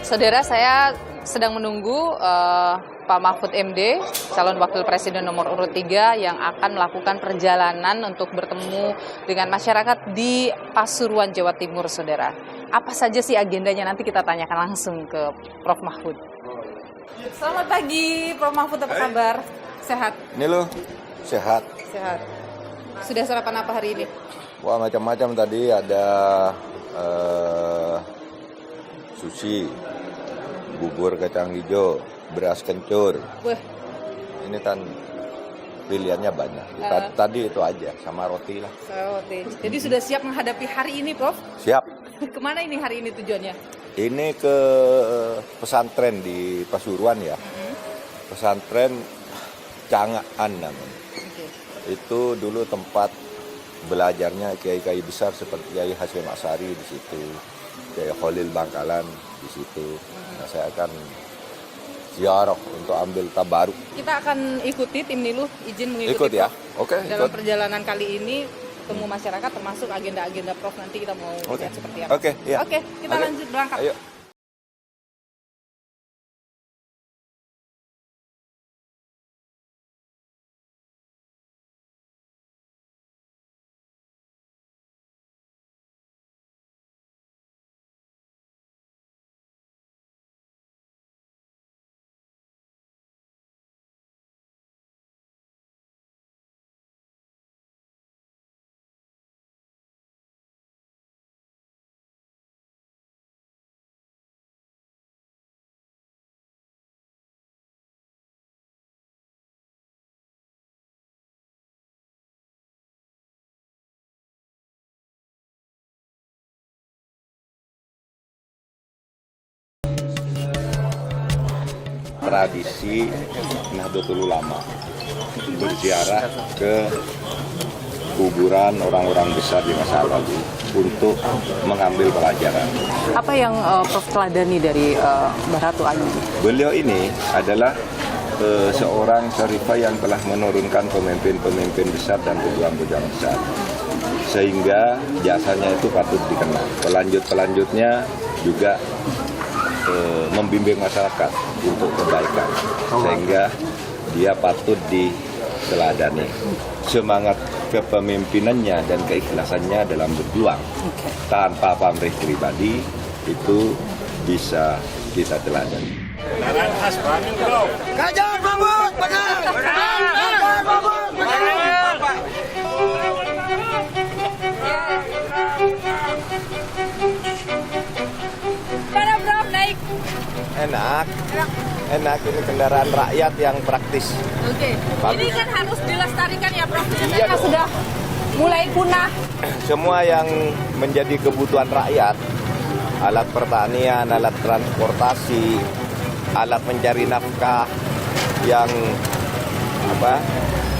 Saudara, saya sedang menunggu Pak Mahfud MD, calon wakil presiden nomor urut 3 yang akan melakukan perjalanan untuk bertemu dengan masyarakat di Pasuruan, Jawa Timur, saudara. Apa saja sih agendanya? Nanti kita tanyakan langsung ke Prof. Mahfud. Selamat pagi, Prof. Mahfud, apa kabar? Sehat? Ini loh, sehat. Sehat. Sudah sarapan apa hari ini? Wah, macam-macam tadi ada sushi, bubur kacang hijau, beras kencur. Wah. Ini kan pilihannya banyak. Tadi itu aja, sama roti lah. Roti. Jadi sudah siap menghadapi hari ini, Prof? Siap. Kemana ini hari ini tujuannya? Ini ke pesantren di Pasuruan ya. Pesantren Cangaan namanya. Itu dulu tempat belajarnya kiai-kiai besar seperti Kiai Hasyim Asy'ari di situ, Kiai Khalil Bangkalan di situ. Nah, saya akan ziarah untuk ambil tabaruk. Kita akan ikuti tim Niluh, izin mengikuti Ikut ya. Prof. Oke. Dalam Ikut. perjalanan kali ini temu masyarakat termasuk agenda-agenda Prof, nanti kita mau lihat seperti apa. Oke, iya. Oke, kita lanjut berangkat. Ayo. Tradisi Nahdlatul Ulama berziarah ke kuburan orang-orang besar di masa lalu untuk mengambil pelajaran. Apa yang Prof teladani dari Mbah Ratu Ayu? Beliau ini adalah seorang syarifah yang telah menurunkan pemimpin-pemimpin besar dan pejuang-pejuang besar, sehingga jasanya itu patut dikenal. Pelanjut-pelanjutnya juga membimbing masyarakat untuk kebaikan, sehingga dia patut diteladani. Semangat kepemimpinannya dan keikhlasannya dalam berjuang tanpa pamrih pribadi itu bisa kita teladani. Ganjar Mahfud menang! Ganjar Mahfud menang! Mana Prof naik? Enak ini kendaraan rakyat yang praktis. Oke. Ini kan harus dilestarikan ya Prof. Iya Mereka dong. sudah mulai punah. Semua yang menjadi kebutuhan rakyat, alat pertanian, alat transportasi, alat mencari nafkah yang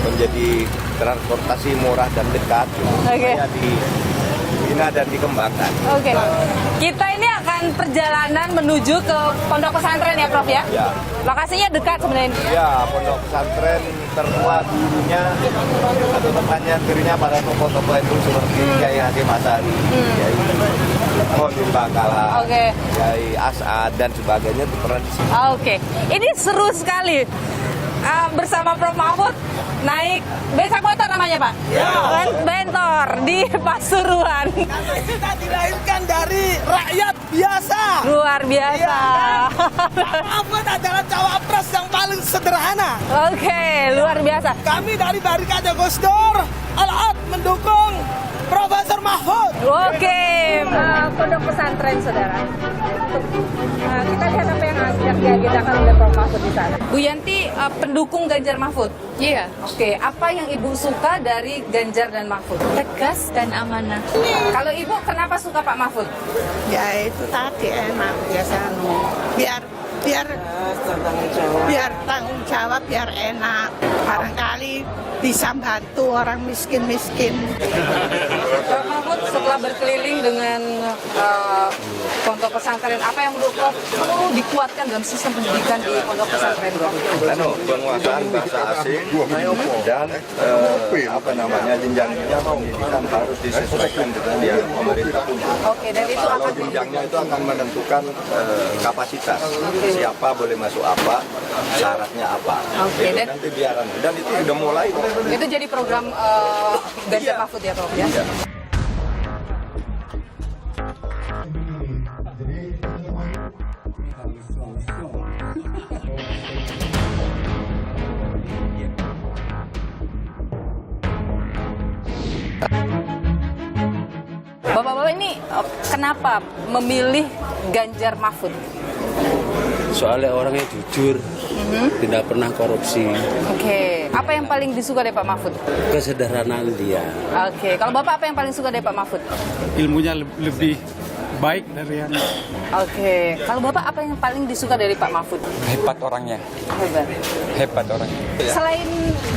menjadi transportasi murah dan dekat, supaya dibina dan dikembangkan. Oke. Kita ini akan perjalanan menuju ke pondok pesantren ya Prof ya? Ya. Lokasinya dekat sebenarnya. Ya, pondok pesantren tertua dulunya atau tempatnya dirinya pada tokoh-tokoh itu seperti Kiai Hasyim Asy'ari, Kiai Khalil Bangkalan, Kiai As'ad dan sebagainya itu pernah di sini. Oke. Ini seru sekali. Bersama Prof Mahfud naik becak motor namanya Pak? Ya. Bentor di Pasuruan. Karena kita dilahirkan dari rakyat biasa. Luar biasa. Pak Mahfud adalah cawapres yang paling sederhana. Oke, luar biasa. Kami dari Barikade Gus Dur Al-Ad mendukung Profesor Mahfud. Oke, pondok pesantren saudara. Kita lihat apa yang diagendakan oleh Prof Mahfud di sana. Bu Yanti, pendukung Ganjar Mahfud. Iya, Oke, apa yang Ibu suka dari Ganjar dan Mahfud? tegas dan amanah. Kalau Ibu kenapa suka Pak Mahfud? Ya itu tadi enak biasa biar tanggung jawab biar enak, barangkali bisa bantu orang miskin. Pak Mahfud setelah berkeliling dengan pondok pesantren, apa yang menurut Prof perlu dikuatkan dalam sistem pendidikan di pondok pesantren, Prof? Penguasaan bahasa asing dan jenjang pendidikan harus disesuaikan dengan yang pemerintah punya. Oke, dan itu Kalau akan jenjangnya itu akan menentukan kapasitas, siapa boleh masuk apa, syaratnya apa. Oke, Itu nanti biaran. Dan itu sudah mulai. itu jadi program Ganjar Mahfud ya, Prof ya? Iya. Bapak-bapak ini kenapa memilih Ganjar Mahfud? Soalnya orangnya jujur, tidak pernah korupsi, Oke, apa yang paling disuka dari Pak Mahfud? kesederhanaan dia. Oke, kalau Bapak apa yang paling suka dari Pak Mahfud? Ilmunya lebih baik dari yang Oke, kalau Bapak apa yang paling disuka dari Pak Mahfud? hebat orangnya. Hebat. Selain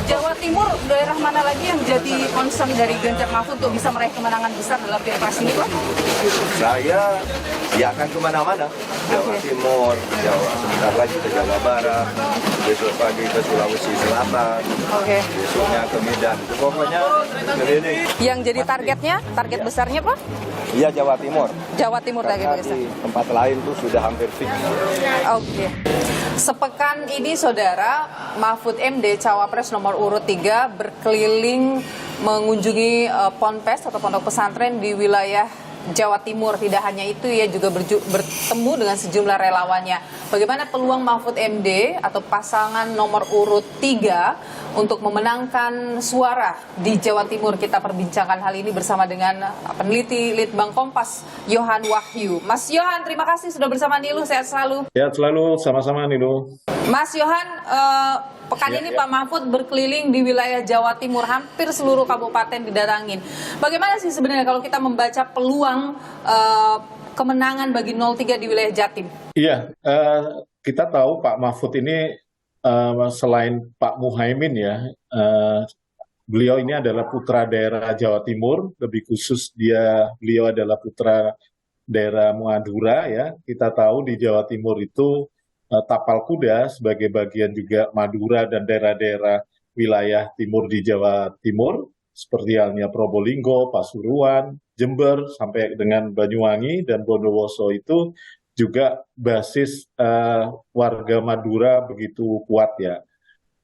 Jawa Timur, daerah mana lagi yang jadi concern dari Ganjar Mahfud untuk bisa meraih kemenangan besar dalam Pilpres ini, Pak? Saya akan kemana-mana. Jawa Timur, sebentar lagi ke Jawa Barat, besok pagi ke Sulawesi Selatan, Oke. besoknya ke Medan. Pokoknya keliling. Yang jadi target besarnya, Pak? Iya, Jawa Timur. Jawa Timur target Karena besar. di tempat lain tuh sudah hampir fix. Oke. Sepekan ini, Saudara, Mahfud MD, Cawapres nomor urut 3, berkeliling mengunjungi ponpes atau pondok pesantren di wilayah Jawa Timur. Tidak hanya itu, ia juga bertemu dengan sejumlah relawannya. Bagaimana peluang Mahfud MD atau pasangan nomor urut 3 untuk memenangkan suara di Jawa Timur? Kita perbincangkan hal ini bersama dengan peneliti Litbang Kompas, Yohan Wahyu. Mas Yohan, terima kasih sudah bersama Nilu, sehat selalu. Ya, selalu sama-sama Nilu. Mas Yohan, pekan ini Pak Mahfud berkeliling di wilayah Jawa Timur, hampir seluruh kabupaten didatangin. Bagaimana sih sebenarnya kalau kita membaca peluang kemenangan bagi 03 di wilayah Jatim? Iya, kita tahu Pak Mahfud ini selain Pak Muhaimin ya, beliau ini adalah putra daerah Jawa Timur, lebih khusus beliau adalah putra daerah Madura ya. Kita tahu di Jawa Timur itu Tapal Kuda sebagai bagian juga Madura dan daerah-daerah wilayah timur di Jawa Timur, seperti halnya Probolinggo, Pasuruan, Jember, sampai dengan Banyuwangi dan Bondowoso itu juga basis warga Madura begitu kuat ya.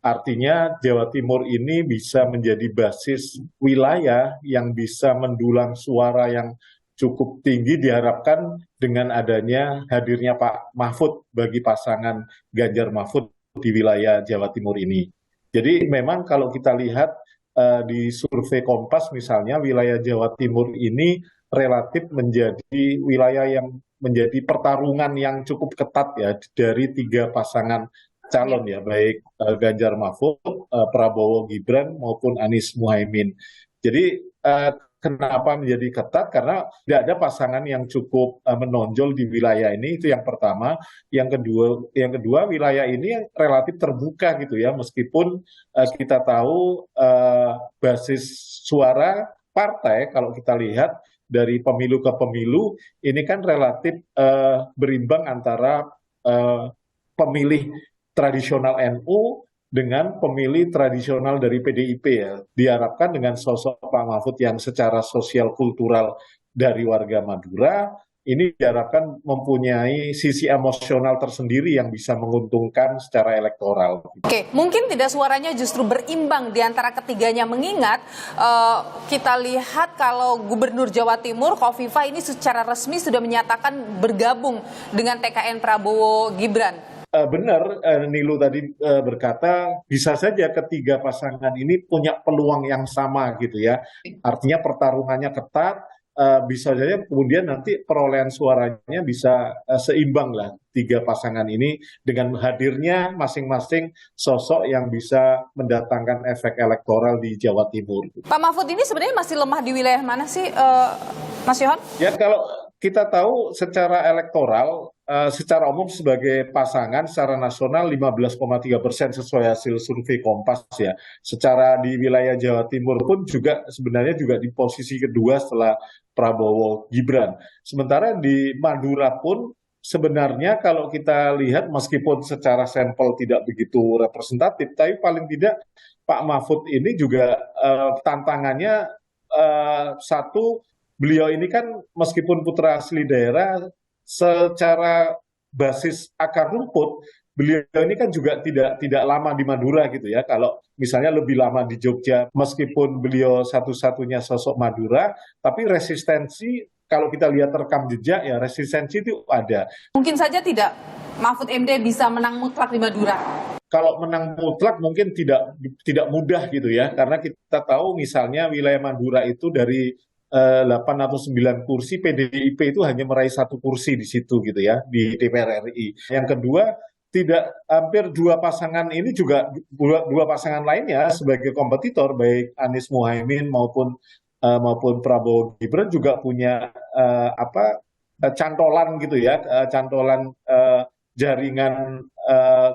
Artinya Jawa Timur ini bisa menjadi basis wilayah yang bisa mendulang suara yang cukup tinggi, diharapkan dengan adanya hadirnya Pak Mahfud bagi pasangan Ganjar Mahfud di wilayah Jawa Timur ini. Jadi memang kalau kita lihat di survei Kompas misalnya, wilayah Jawa Timur ini relatif menjadi wilayah yang menjadi pertarungan yang cukup ketat ya dari 3 pasangan calon ya, baik Ganjar Mahfud, Prabowo Gibran maupun Anies Muhaimin. Jadi kenapa menjadi ketat? Karena tidak ada pasangan yang cukup menonjol di wilayah ini, itu yang pertama. Yang kedua wilayah ini yang relatif terbuka gitu ya, meskipun kita tahu basis suara partai kalau kita lihat dari pemilu ke pemilu ini kan relatif berimbang antara pemilih tradisional NU dengan pemilih tradisional dari PDIP ya. Diharapkan dengan sosok Pak Mahfud yang secara sosial kultural dari warga Madura, ini diharapkan mempunyai sisi emosional tersendiri yang bisa menguntungkan secara elektoral. Oke, mungkin tidak suaranya justru berimbang di antara ketiganya, mengingat kita lihat kalau Gubernur Jawa Timur, Khofifah ini secara resmi sudah menyatakan bergabung dengan TKN Prabowo Gibran. Benar, Nilu tadi berkata bisa saja ketiga pasangan ini punya peluang yang sama gitu ya. Artinya pertarungannya ketat, bisa saja kemudian nanti perolehan suaranya bisa seimbang lah 3 pasangan ini dengan hadirnya masing-masing sosok yang bisa mendatangkan efek elektoral di Jawa Timur. Pak Mahfud ini sebenarnya masih lemah di wilayah mana sih, Mas Yohan? Ya kalau kita tahu secara elektoral secara umum sebagai pasangan secara nasional 15,3% sesuai hasil survei Kompas ya. Secara di wilayah Jawa Timur pun juga sebenarnya juga di posisi kedua setelah Prabowo Gibran. Sementara di Madura pun sebenarnya kalau kita lihat meskipun secara sampel tidak begitu representatif, tapi paling tidak Pak Mahfud ini juga tantangannya satu, beliau ini kan meskipun putra asli daerah, secara basis akar rumput, beliau ini kan juga tidak lama di Madura gitu ya. Kalau misalnya lebih lama di Jogja, meskipun beliau satu-satunya sosok Madura, tapi resistensi kalau kita lihat rekam jejak ya resistensi itu ada. Mungkin saja tidak Mahfud MD bisa menang mutlak di Madura. Kalau menang mutlak mungkin tidak mudah gitu ya, karena kita tahu misalnya wilayah Madura itu dari 8 atau 9 kursi, PDIP itu hanya meraih 1 kursi di situ gitu ya, di DPR RI. Yang kedua, hampir dua pasangan ini juga, dua pasangan lainnya sebagai kompetitor, baik Anies Muhaimin maupun Prabowo Gibran juga punya cantolan gitu ya, cantolan jaringan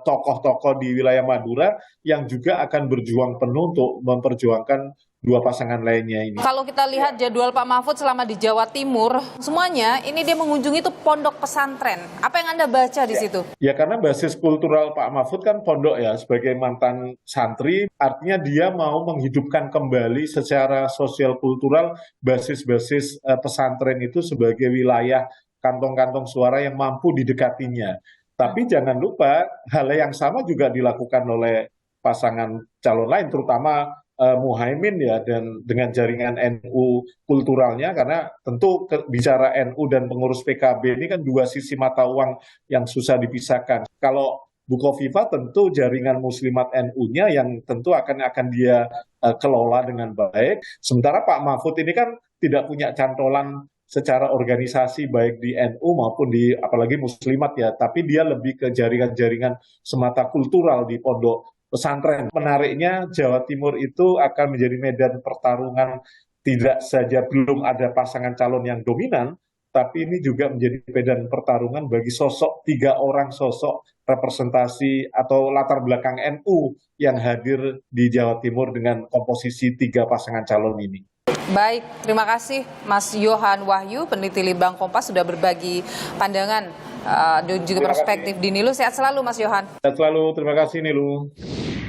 tokoh-tokoh di wilayah Madura yang juga akan berjuang penuh untuk memperjuangkan dua pasangan lainnya ini. Kalau kita lihat jadwal Pak Mahfud selama di Jawa Timur, semuanya ini dia mengunjungi itu pondok pesantren. Apa yang Anda baca di situ? Ya karena basis kultural Pak Mahfud kan pondok ya, sebagai mantan santri, artinya dia mau menghidupkan kembali secara sosial kultural basis-basis pesantren itu sebagai wilayah kantong-kantong suara yang mampu didekatinya. Tapi jangan lupa hal yang sama juga dilakukan oleh pasangan calon lain, terutama Muhaimin ya, dan dengan jaringan NU kulturalnya, karena tentu bicara NU dan pengurus PKB ini kan dua sisi mata uang yang susah dipisahkan. Kalau Bukovifa tentu jaringan muslimat NU-nya yang tentu akan dia kelola dengan baik. Sementara Pak Mahfud ini kan tidak punya cantolan secara organisasi baik di NU maupun di apalagi muslimat ya, tapi dia lebih ke jaringan-jaringan semata kultural di pondok pesantren. Menariknya Jawa Timur itu akan menjadi medan pertarungan, tidak saja belum ada pasangan calon yang dominan, tapi ini juga menjadi medan pertarungan bagi sosok 3 orang sosok representasi atau latar belakang NU yang hadir di Jawa Timur dengan komposisi 3 pasangan calon ini. Baik, terima kasih Mas Yohan Wahyu, peneliti Litbang Kompas sudah berbagi pandangan dan juga perspektif di Nilu. Sehat selalu Mas Yohan. Sehat selalu, terima kasih Nilu.